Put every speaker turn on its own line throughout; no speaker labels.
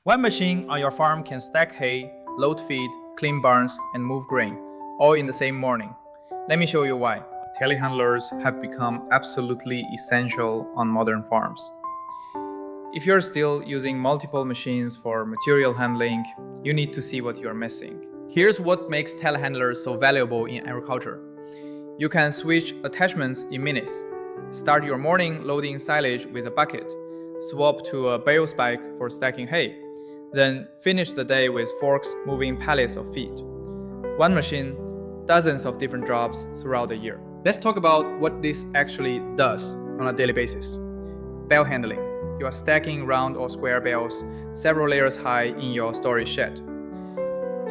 One machine on your farm can stack hay, load feed, clean barns, and move grain, all in the same morning. Let me show you why.
Telehandlers have become absolutely essential on modern farms.
If you're still using multiple machines for material handling, you need to see what you're missing. Here's what makes telehandlers so valuable in agriculture. You can switch attachments in minutes. Start your morning loading silage with a bucket, swap to a bale spike for stacking hay, then finish the day with forks moving pallets of feed. One machine, dozens of different jobs throughout the year. Let's talk about what this actually does on a daily basis. Bale handling. You are stacking round or square bales several layers high in your storage shed.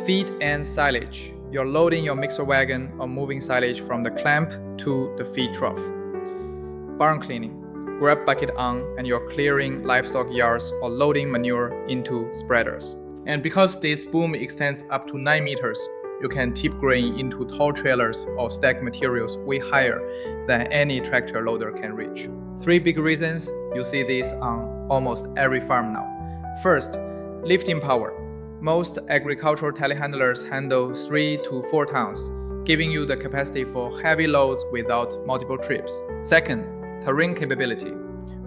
Feed and silage. You're loading your mixer wagon or moving silage from the clamp to the feed trough. Barn cleaning. Grab bucket on and you're clearing livestock yards or loading manure into spreaders. And because this boom extends up to 9 meters, you can tip grain into tall trailers or stack materials way higher than any tractor loader can reach. 3 big reasons you see this on almost every farm now. First, lifting power. Most agricultural telehandlers handle 3 to 4 tons, giving you the capacity for heavy loads without multiple trips. Second, terrain capability.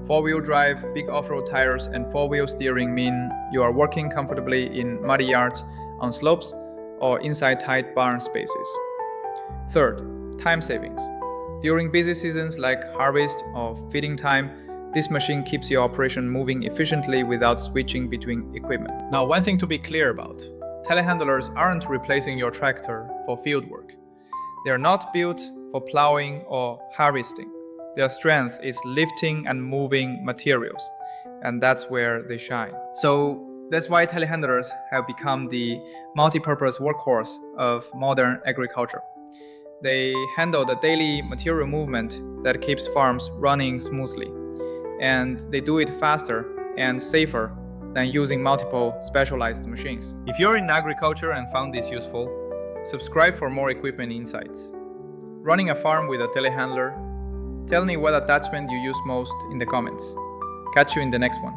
4-wheel drive, big off-road tires, and 4-wheel steering mean you are working comfortably in muddy yards, on slopes, or inside tight barn spaces. Third, time savings. During busy seasons like harvest or feeding time, this machine keeps your operation moving efficiently without switching between equipment. Now, one thing to be clear about, telehandlers aren't replacing your tractor for field work. They are not built for plowing or harvesting. Their strength is lifting and moving materials, and that's where they shine. So that's why telehandlers have become the multi-purpose workhorse of modern agriculture. They handle the daily material movement that keeps farms running smoothly, and they do it faster and safer than using multiple specialized machines. If you're in agriculture and found this useful, subscribe for more equipment insights. Running a farm with a telehandler? Tell me what attachment you use most in the comments. Catch you in the next one.